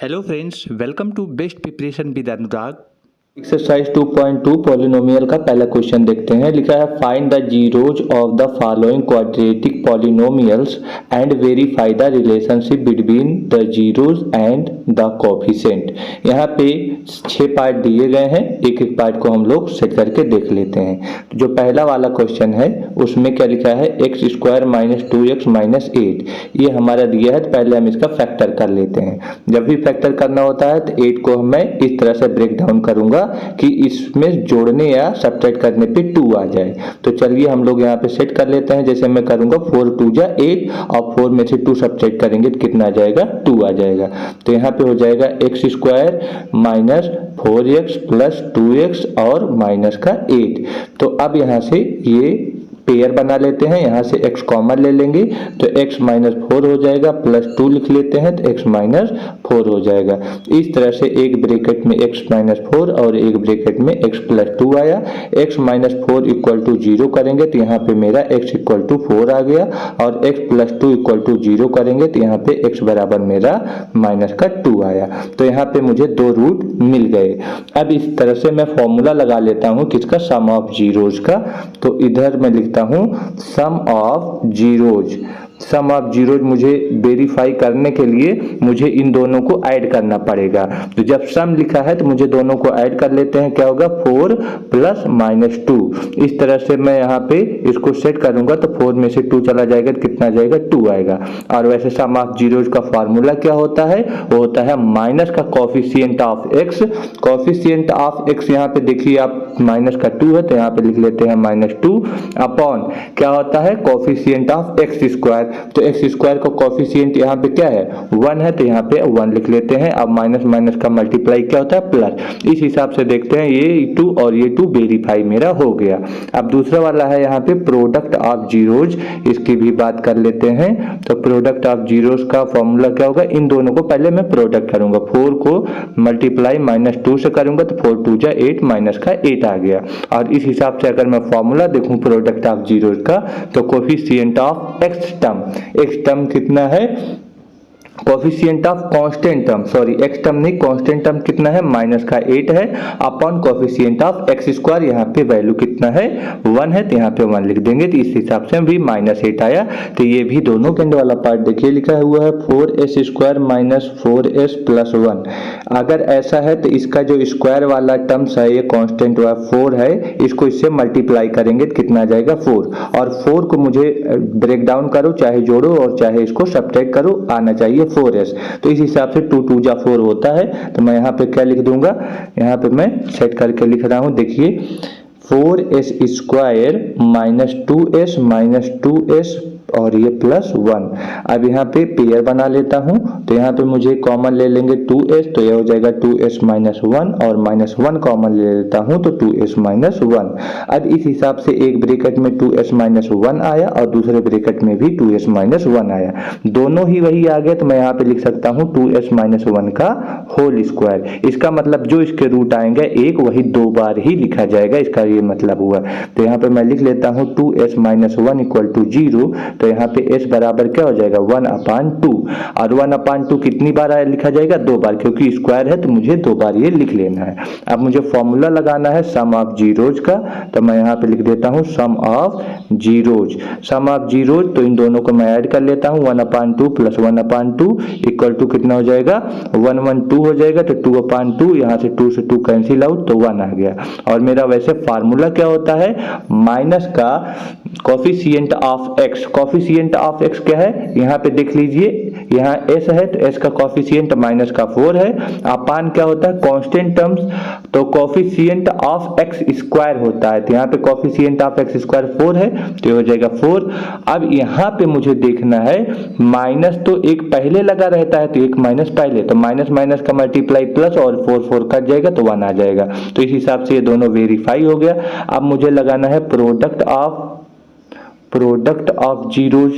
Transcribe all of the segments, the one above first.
Hello friends, welcome to Best Preparation with Anurag। Exercise 2.2 polynomial का पहला question देखते हैं। लिखा है find the zeros of the following quadratic polynomials and verify the relationship between the zeros and the coefficient. यहाँ पे 6 part दिए गए हैं, एक एक पार्ट को हम लोग सेट करके देख लेते हैं। जो पहला वाला क्वेश्चन है उसमें क्या लिखा है, x square minus 2x minus 8। ये हमारा दिया है, तो पहले हम इसका फैक्टर कर लेते हैं। जब भी फैक्टर करना होता है तो 8 को मैं इस तरह से ब्रेक डाउन करूंगा कि इसमें जोड़ने या सब्ट्रैक्ट करने पे 2 आ जाए। तो चलिए हम लोग यहाँ पे सेट कर लेते हैं। जैसे मैं करूंगा 4 2 जा 8 और 4 में से 2 सब्ट्रैक्ट करेंगे तो कितना आ जाएगा, 2 आ जाएगा। तो यहाँ पे हो जाएगा x square minus 4x plus 2x और माइनस का 8। तो अब यहाँ से ये पेयर बना लेते हैं, यहाँ से x कॉमन ले लेंगे तो x माइनस 4 हो जाएगा, प्लस 2 लिख लेते हैं तो x माइनस 4 हो जाएगा। इस तरह से एक ब्रैकेट में x माइनस 4 और एक ब्रैकेट में x प्लस 2 आया। x माइनस 4 इक्वल टू 0 करेंगे तो यहाँ पे मेरा x इक्वल टू 4 आ गया, और x प्लस 2 इक्वल टू 0 करेंगे तो यहाँ पे x बराबर मेरा माइनस का 2 आया। तो यहाँ पे मुझे 2 रूट मिल गए। अब इस तरह से मैं फॉर्मूला लगा लेता हूँ किसका, सम ऑफ जीरोज का। तो इधर मैं लिखता हूं sum of zeros. Sum of zeros मुझे वेरीफाई करने के लिए मुझे इन दोनों को ऐड करना पड़ेगा। तो जब सम लिखा है तो मुझे दोनों को ऐड कर लेते हैं। क्या होगा, 4 प्लस माइनस 2। इस तरह से मैं यहाँ पे इसको सेट करूंगा तो 4 में से 2 चला जाएगा तो कितना जाएगा, 2 आएगा। और वैसे सम ऑफ जीरोज का फॉर्मूला क्या होता है, वो होता है माइनस का coefficient of x. Coefficient of x यहाँ पे देखिए आप, माइनस का 2 है तो यहाँ पे लिख लेते हैं माइनस 2 अपॉन क्या होता है, कोफिशिएंट ऑफ एक्स स्क्वायर। तो एक्स स्क्वायर का कोफिशिएंट यहाँ पे क्या है, 1 है तो यहाँ पे 1 लिख लेते हैं। अब माइनस माइनस का मल्टीप्लाई क्या होता है, प्लस। इस हिसाब से देखते हैं ये 2 और ये 2 वेरीफाई मेरा हो गया। अब दूसरा वाला है यहाँ पे प्रोडक्ट ऑफ जीरोज, इसकी भी बात कर लेते हैं। तो प्रोडक्ट ऑफ जीरोज का फॉर्मूला क्या होगा, इन दोनों को पहले मैं प्रोडक्ट करूंगा। 4 को मल्टीप्लाई माइनस 2 से करूंगा तो 4 2 जा 8 माइनस का 8 आ गया। और इस हिसाब से अगर मैं फॉर्मूला देखूं प्रोडक्ट ऑफ जीरोज का, तो कोफिशिएंट ऑफ एक्स टर्म कितना है, coefficient of constant term, sorry x term नहीं, कांस्टेंट टर्म कितना है, माइनस का 8 है upon coefficient of x square. यहाँ पे वैल्यू कितना है, 1 है तो यहाँ पे 1 लिख देंगे। तो इस हिसाब से भी माइनस 8 आया। तो ये भी दोनों के एंड वाला पार्ट देखिए लिखा हुआ है 4s square minus 4s plus 1। अगर ऐसा है तो इसका जो स्क्वायर वाला टर्म्स है, ये कांस्टेंट 4 है, इसको इससे मल्टीप्लाई करेंगे तो कितना आ जाएगा, 4। और 4 को मुझे ब्रेक डाउन करो, चाहे जोड़ो और चाहे इसको सब्ट्रैक्ट करो, आना चाहिए 4s। तो इस हिसाब से 2 2 जा 4 होता है। तो मैं यहाँ पे क्या लिख दूंगा, यहाँ पे मैं सेट करके लिख रहा हूँ। देखिए 4s square minus 2s minus 2s और ये प्लस 1। अब यहाँ पे पेयर बना लेता हूँ। तो यहाँ पे मुझे कॉमन ले लेंगे 2s, तो ये हो जाएगा 2s माइनस 1 और माइनस 1 कॉमन ले लेता हूँ तो 2s माइनस 1। अब इस हिसाब से एक ब्रैकेट में 2s माइनस 1 आया और दूसरे ब्रैकेट में भी 2s माइनस 1 आया, दोनों ही वही आ गए। तो मैं यहाँ पे लिख सकता हूँ 2s माइनस 1 का होल स्क्वायर। इसका मतलब जो इसके रूट आएंगे एक, वही 2 बार ही लिखा जाएगा, इसका ये मतलब हुआ। तो यहाँ पे मैं लिख लेता हूँ 2s माइनस 1 इक्वल टू 0। तो यहाँ पे s बराबर क्या हो जाएगा, 1/2। और 1/2 कितनी बार लिखा जाएगा, 2 बार, क्योंकि स्क्वायर है तो मुझे 2 बार ये लिख लेना है। अब मुझे फॉर्मूला लगाना है सम ऑफ जीरोज का। तो मैं यहाँ पे लिख देता हूँ sum of zeros. Sum of zeros, तो इन दोनों को मैं ऐड कर लेता हूँ। 1/2 प्लस 1/2 इक्वल टू कितना हो जाएगा, 1 1 2 हो जाएगा। तो 2/2, यहाँ से 2 से 2 कैंसिल आउट तो 1 आ गया। और मेरा वैसे फार्मूला क्या होता है, माइनस का coefficient of x. Coefficient of x क्या है, यहाँ पे देख लीजिए, यहाँ s है तो s का कोफिशिएंट माइनस का 4 है। अपान क्या होता है, कांस्टेंट टर्म्स, तो कोफिशिएंट ऑफ एक्स स्क्वायर होता है। तो यहाँ पे कोफिशिएंट ऑफ एक्स स्क्वायर 4 है तो ये हो जाएगा 4। अब यहाँ पे मुझे देखना है, माइनस तो एक पहले लगा रहता है तो एक माइनस पहले, तो माइनस माइनस का मल्टीप्लाई प्लस और 4 4 कट जाएगा तो 1 आ जाएगा। तो इस हिसाब से ये दोनों वेरीफाई हो गया। अब मुझे लगाना है प्रोडक्ट ऑफ जीरोज।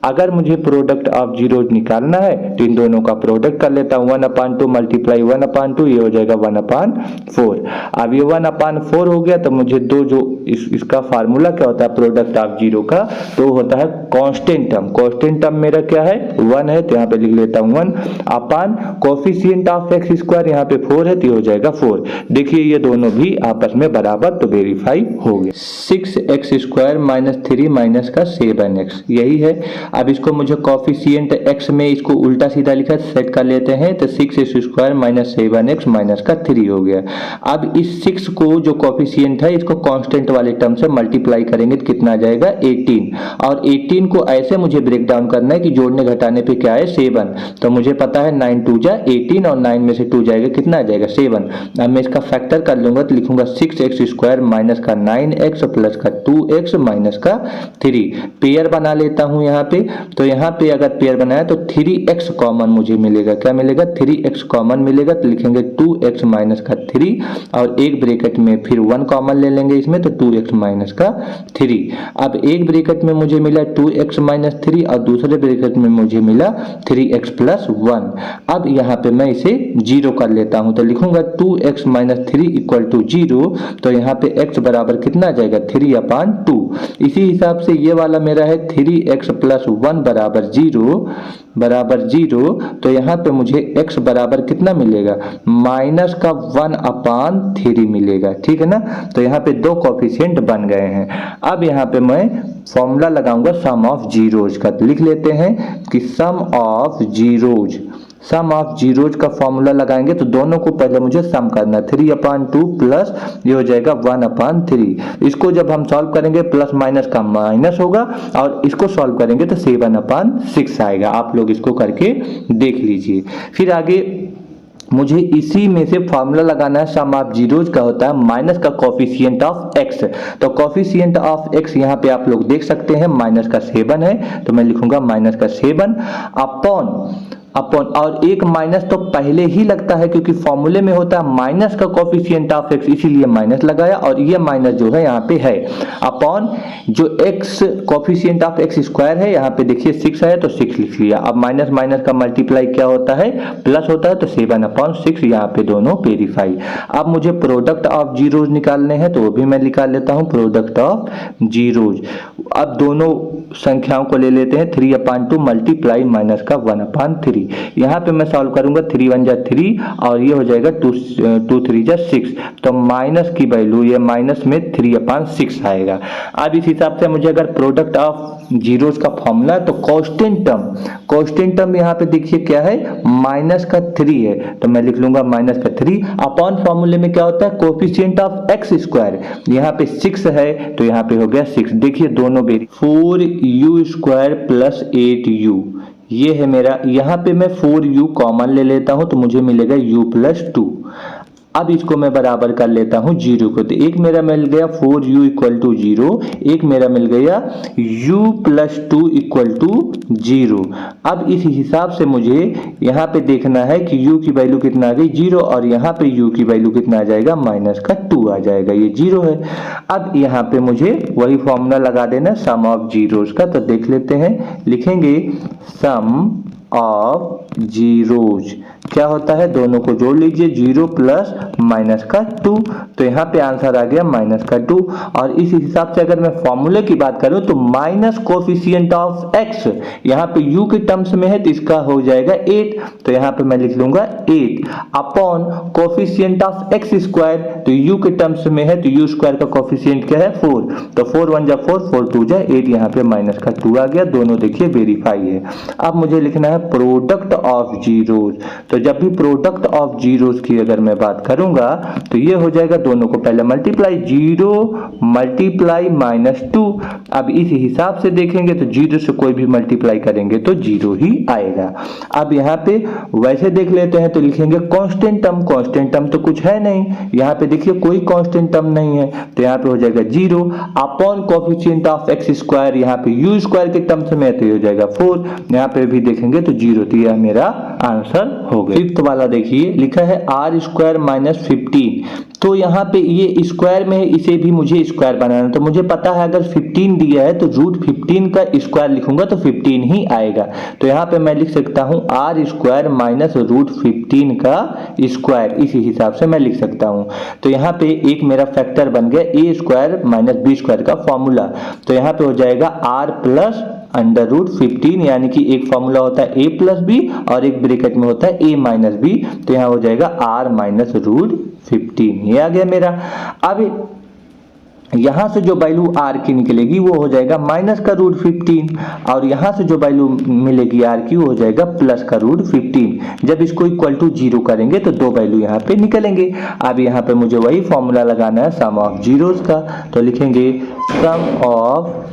अगर मुझे प्रोडक्ट ऑफ जीरोज निकालना है तो इन दोनों का प्रोडक्ट कर लेता हूँ, 1/2 मल्टीप्लाई 1/2, ये हो जाएगा 1/4। अब ये 1/4 हो गया तो मुझे दो जो इसका फार्मूला क्या होता है प्रोडक्ट ऑफ जीरो का, तो होता है कांस्टेंट टर्म। कांस्टेंट टर्म मेरा क्या है 1 है, तो यहाँ पे लिख लेता हूँ 1 अपान कोफिशिएंट ऑफ एक्स स्क्वायर, यहाँ पे 4 है तो हो जाएगा 4। देखिए ये दोनों भी आपस में बराबर, तो वेरीफाई हो गया। 6x स्क्वायर माइनस 3 माइनस का 7x, यही है। अब इसको मुझे कोफिशिएंट x में इसको उल्टा सीधा लिखा सेट कर लेते हैं, तो 6x square minus 7x minus का 3 हो गया। अब इस 6 को जो कोफिशिएंट है इसको कांस्टेंट वाले टर्म से मल्टीप्लाई करेंगे तो कितना आ जाएगा 18, और 18 को ऐसे मुझे ब्रेक डाउन करना है कि जोड़ने घटाने पे क्या है 7, तो मुझे पता है 9 2 जा 18 और 9 में से 2 जाएगा कितना आ जाएगा 7। अब मैं इसका फैक्टर कर लूंगा तो लिखूंगा 6x स्क्वायर माइनस का 9x प्लस का 2x माइनस का 3। पेयर बना लेता हूं यहाँ पे, तो यहाँ पे अगर पेयर बनाया तो 3x कॉमन मुझे मिलेगा, क्या मिलेगा 3x कॉमन मिलेगा, तो लिखेंगे 2x माइनस का 3 और एक ब्रैकेट में फिर 1 कॉमन ले लेंगे इसमें, तो 2x माइनस का 3। अब एक ब्रैकेट में मुझे मिला 2x माइनस 3 और दूसरे ब्रैकेट में मुझे मिला 3x प्लस 1। अब यहाँ पे मैं इसे 0 कर लेता हूँ, तो लिखूंगा 2x माइनस 3 इक्वल टू 0, तो यहाँ पे x बराबर कितना आ जाएगा 3/2। इसी हिसाब से ये वाला मेरा है 3x प्लस 1 बराबर 0, तो यहाँ पे मुझे x बराबर कितना मिलेगा माइनस का 1/3 मिलेगा, ठीक है ना। तो यहाँ पे दो कोफिशिएंट बन गए हैं। अब यहाँ पे मैं फॉर्मूला लगाऊंगा सम ऑफ जीरोज का, तो लिख लेते हैं कि सम ऑफ जीरोज का फॉर्मूला लगाएंगे तो दोनों को पहले मुझे सम करना है, 3/2 प्लस ये हो जाएगा 1/3। इसको जब हम सॉल्व करेंगे प्लस माइनस का माइनस होगा और इसको सॉल्व करेंगे तो 7/6 आएगा। आप लोग इसको करके देख लीजिए। फिर आगे मुझे इसी में से फॉर्मूला लगाना है, सम ऑफ जीरोज का होता है माइनस का कोफिशिएंट ऑफ x, तो कोफिशिएंट ऑफ x यहाँ पे आप लोग देख सकते हैं माइनस का 7 है, तो मैं लिखूंगा माइनस का 7 अपॉन और एक माइनस तो पहले ही लगता है क्योंकि फॉर्मूले में होता है माइनस का कोफिशिएंट ऑफ x, इसीलिए माइनस लगाया, और ये माइनस जो है यहाँ पे है अपॉन जो x coefficient of x square है, यहाँ पे देखिए 6 है तो 6 लिख लिया। अब माइनस माइनस का मल्टीप्लाई क्या होता है प्लस होता है, तो 7/6 यहाँ पे दोनों वेरीफाई। अब मुझे प्रोडक्ट ऑफ जीरोज निकालने हैं तो वो भी मैं निकाल लेता हूँ, प्रोडक्ट ऑफ जीरोज। अब दोनों संख्याओं को ले लेते हैं 3/2 मल्टीप्लाई माइनस का 1/3। यहाँ पे मैं सॉल्व करूंगा 3 1 जा 3 और ये हो जाएगा 2 3 जा 6, तो माइनस की वैल्यू ये माइनस में 3/6 आएगा। अब इस हिसाब से मुझे अगर प्रोडक्ट ऑफ जीरोज का फॉर्मूला है तो कांस्टेंट टर्म यहाँ पे देखिए क्या है माइनस का 3 है, तो मैं लिख लूंगा माइनस का 3 अपॉन फॉर्मूले में क्या होता है कोफिशिएंट ऑफ एक्स स्क्वायर, यहाँ पे 6 है तो यहाँ पे हो गया 6। देखिए दोनों berry 4u square plus 8u, ये है मेरा। यहाँ पे मैं 4u कॉमन ले लेता हूं तो मुझे मिलेगा u प्लस 2। अब इसको मैं बराबर कर लेता हूं 0 को, तो एक मेरा मिल गया 4u इक्वल टू 0, एक मेरा मिल गया u प्लस 2 इक्वल टू 0। अब इस हिसाब से मुझे यहाँ पे देखना है कि u की वैल्यू कितना आ गई 0, और यहाँ पे u की वैल्यू कितना आ जाएगा माइनस का 2 आ जाएगा, ये 0 है। अब यहाँ पे मुझे वही फॉर्मूला लगा देना सम ऑफ जीरोज का, तो देख लेते हैं, लिखेंगे सम ऑफ जीरोज क्या होता है, दोनों को जोड़ लीजिए 0 प्लस माइनस का 2, तो यहाँ पे आंसर आ गया माइनस का 2। और इस हिसाब से अगर मैं फॉर्मूले की बात करूं तो माइनस कोफिशिएंट ऑफ x यहाँ पे u के टर्म्स में है तो इसका हो जाएगा 8, तो यहाँ पे मैं लिख लूंगा 8 upon coefficient of x square, तो u के टर्म्स में है तो u स्क्वायर का कोफिशिएंट क्या है 4, तो 4 1 जा 4 4 2 जा 8, यहाँ पे माइनस का 2 आ गया। दोनों देखिए वेरीफाई है। अब मुझे लिखना है प्रोडक्ट ऑफ जीरोज, तो जब भी प्रोडक्ट ऑफ जीरोज की अगर मैं बात करूंगा तो ये हो जाएगा दोनों को पहले मल्टीप्लाई 0 मल्टीप्लाई माइनस 2। अब इस हिसाब से देखेंगे तो 0 से कोई भी मल्टीप्लाई करेंगे तो 0 ही आएगा। अब यहाँ पे वैसे देख लेते हैं तो लिखेंगे कांस्टेंट टर्म तो कुछ है नहीं, यहाँ पे देखिए कोई कांस्टेंट टर्म नहीं है, तो यहाँ पे हो जाएगा 0 upon coefficient of x square, यहाँ पे u स्क्वायर के टर्म्स में है तो हो जाएगा 4, यहाँ पे भी देखेंगे तो 0, तो यह मेरा आंसर होगा। गए। फिफ्थ वाला देखिए, लिखा है आर स्क्वायर माइनस 15। तो यहाँ पे ये स्क्वायर में है, इसे भी मुझे स्क्वायर बनाना। तो मुझे पता है अगर 15 दिया है तो रूट 15 का स्क्वायर लिखूंगा तो 15 ही आएगा। तो यहाँ पे मैं लिख सकता हूँ आर स्क्वायर माइनस रूट 15 का स्क्वायर, इसी हिसाब से मैं लिख सकता हूँ। तो यहाँ पे एक मेरा फैक्टर बन गया ए स्क्वायर माइनस बी स्क्वायर का फॉर्मूला। तो यहाँ पे हो जाएगा आर प्लस अंडर रूट 15, यानी कि एक फॉर्मूला होता है ए प्लस बी और एक ब्रैकेट में होता है ए माइनस बी। तो यहाँ हो जाएगा आर माइनस रूट 15, ये आ गया मेरा। अब यहां से जो वैल्यू आर की निकलेगी वो हो जाएगा माइनस का रूट 15 और यहां से जो वैल्यू मिलेगी आर की वो हो जाएगा प्लस का रूट 15। जब इसको इक्वल टू 0 करेंगे तो दो वैल्यू यहाँ पे निकलेंगे। अब यहाँ पे मुझे वही फॉर्मूला लगाना है सम ऑफ जीरोस का। तो लिखेंगे सम ऑफ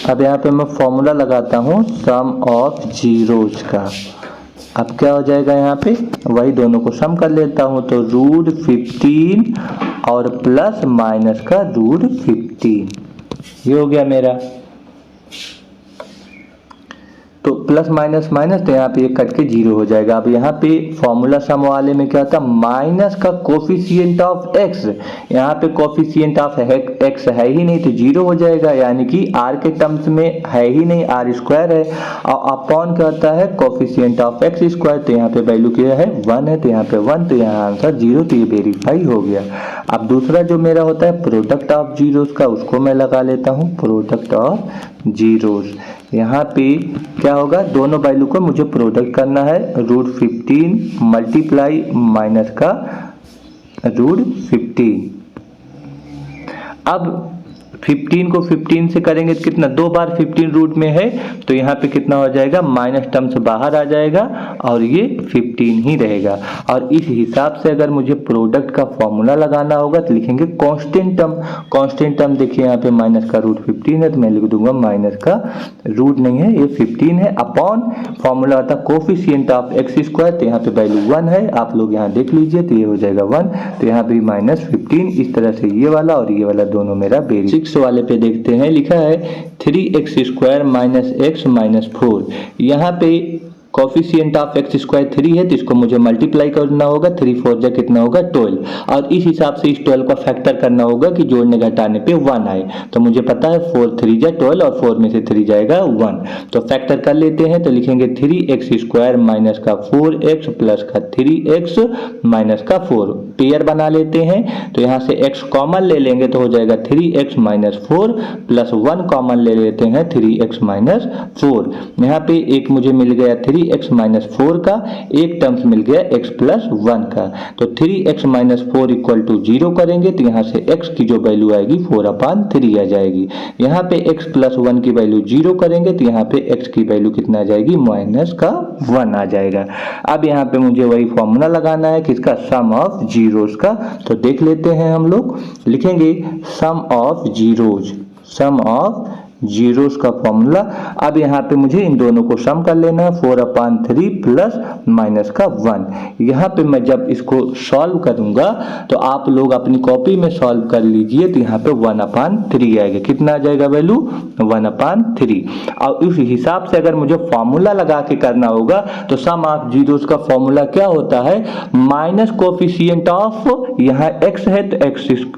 अब यहाँ पे मैं फॉर्मूला लगाता हूँ सम ऑफ जीरोस का। अब क्या हो जाएगा, यहाँ पे वही दोनों को सम कर लेता हूँ। तो रूट 15 और प्लस माइनस का रूट 15, ये हो गया मेरा। तो प्लस माइनस माइनस, तो यहाँ पे ये कट के 0 हो जाएगा। अब यहाँ पे फॉर्मूला सम वाले में क्या होता है, माइनस का कोफिशिएंट ऑफ एक्स। यहाँ पे कोफिशिएंट ऑफ एक्स है ही नहीं तो 0 हो जाएगा, यानी कि आर के टर्म्स में है ही नहीं, आर स्क्वायर है। और अपॉन क्या होता है, कोफिशिएंट ऑफ एक्स स्क्वायर। तो यहाँ पे वैल्यू क्या है 1 है, तो यहाँ पे 1, तो यहाँ आंसर 0, तो ये वेरीफाई हो गया। अब दूसरा जो मेरा होता है प्रोडक्ट ऑफ जीरोस का, उसको मैं लगा लेता हूँ प्रोडक्ट ऑफ जीरोस। यहाँ पे क्या होगा, दोनों वैल्यू को मुझे प्रोडक्ट करना है। रूट 15 मल्टीप्लाई माइनस का रूट 15। अब 15 को 15 से करेंगे तो कितना, 2 बार 15 रूट में है तो यहाँ पे कितना हो जाएगा, माइनस टर्म से बाहर आ जाएगा और ये 15 ही रहेगा। और इस हिसाब से अगर मुझे प्रोडक्ट का फॉर्मूला लगाना होगा तो लिखेंगे कांस्टेंट टर्म। कांस्टेंट टर्म देखिए यहाँ पे माइनस का रूट 15 है तो मैं लिख दूंगा माइनस का रूट नहीं है, ये 15 है, अपॉन फॉर्मूला आता है कोफिशिएंट ऑफ एक्स स्क्वायर। तो यहाँ पे वैल्यू 1 है, आप लोग यहाँ देख लीजिए, तो ये हो जाएगा 1। तो यहाँ पे माइनस 15, इस तरह से ये वाला और ये वाला दोनों मेरा बेरी। वाले पे देखते हैं, लिखा है 3x square minus x minus 4। यहाँ पे कोफिशिएंट ऑफ एक्स स्क्वायर 3 है तो इसको मुझे मल्टीप्लाई करना होगा। 3 4 जा कितना होगा 12, और इस हिसाब से इस 12 का फैक्टर करना होगा कि जोड़ने घटाने पे 1 आए। तो मुझे पता है 4 3 जा 12 और 4 में से 3 जाएगा 1, तो फैक्टर कर लेते हैं। तो लिखेंगे 3x स्क्वायर माइनस का 4x प्लस का 3x माइनस का 4, पेयर बना लेते हैं। तो यहाँ से x कॉमन ले लेंगे तो हो जाएगा 3x माइनस 4 प्लस 1 कॉमन ले लेते हैं 3x माइनस 4। यहाँ पे एक मुझे मिल गया 3x माइनस 4 का, एक टर्म्स मिल गया x प्लस 1 का। तो 3x माइनस 4 इक्वल टू 0 करेंगे तो यहाँ से x की जो वैल्यू आएगी 4/3 आ जाएगी। यहाँ पे x प्लस 1 की वैल्यू 0 करेंगे तो यहाँ पे x की वैल्यू कितना आ जाएगी, माइनस का 1 आ जाएगा। अब यहाँ पे मुझे वही फॉर्मूला लगाना है किसका, सम ऑफ जीरोस का। तो देख लेते हैं हम लोग, लिखेंगे sum of zeros, sum of zeros का फॉर्मूला। अब यहाँ पे मुझे इन दोनों को सम कर लेना है, 4/3 प्लस माइनस का 1। यहाँ पे मैं जब इसको सॉल्व करूंगा तो आप लोग अपनी कॉपी में सॉल्व कर लीजिए, तो यहाँ पे 1/3 आएगा। कितना आ जाएगा वैल्यू, 1/3। और इस हिसाब से अगर मुझे फॉर्मूला लगा के करना होगा तो सम ऑफ जीरोस का फॉर्मूला क्या होता है, माइनस कोफिशिएंट ऑफ, यहाँ x है तो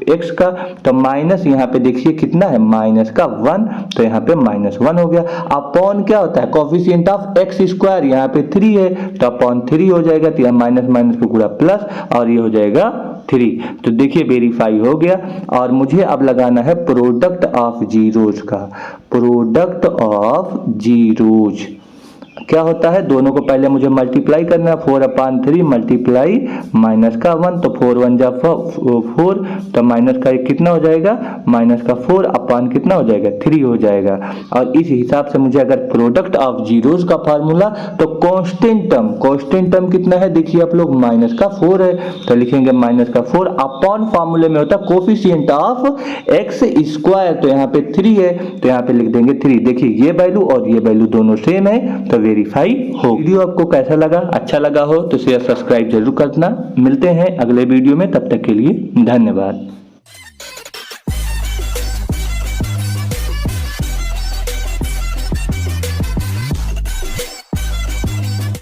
x का, तो माइनस यहाँ पे देखिए कितना है, माइनस का 1, तो यहाँ पे -1 हो गया। अपॉन क्या होता है, कोफिशिएंट ऑफ एक्स स्क्वायर, यहाँ पे 3 है तो अपॉन 3 हो जाएगा। तो यहाँ माइनस माइनस पे पूरा प्लस और ये हो जाएगा 3। तो देखिए वेरीफाई हो गया। और मुझे अब लगाना है प्रोडक्ट ऑफ जीरोस का। प्रोडक्ट ऑफ जीरोस क्या होता है, दोनों को पहले मुझे मल्टीप्लाई करना है, 4/3 मल्टीप्लाई माइनस का 1, तो 4 1 जा 4, तो माइनस का 1 कितना हो जाएगा, माइनस का 4 अपान कितना हो जाएगा, 3 हो जाएगा। और इस हिसाब से मुझे अगर प्रोडक्ट ऑफ जीरोस का फार्मूला, तो कांस्टेंट टर्म कितना है, देखिए आप लोग माइनस का 4 है तो लिखेंगे माइनस का 4 अपॉन फार्मूले में होता है कोफिशिएंट ऑफ एक्स स्क्वायर, तो यहाँ पे 3 है तो यहाँ पे लिख देंगे 3। देखिए ये वैल्यू और ये वैल्यू दोनों सेम है तो वेरीफाई हो। वीडियो आपको कैसा लगा, अच्छा लगा हो तो शेयर सब्सक्राइब जरूर करना। मिलते हैं अगले वीडियो में, तब तक के लिए धन्यवाद।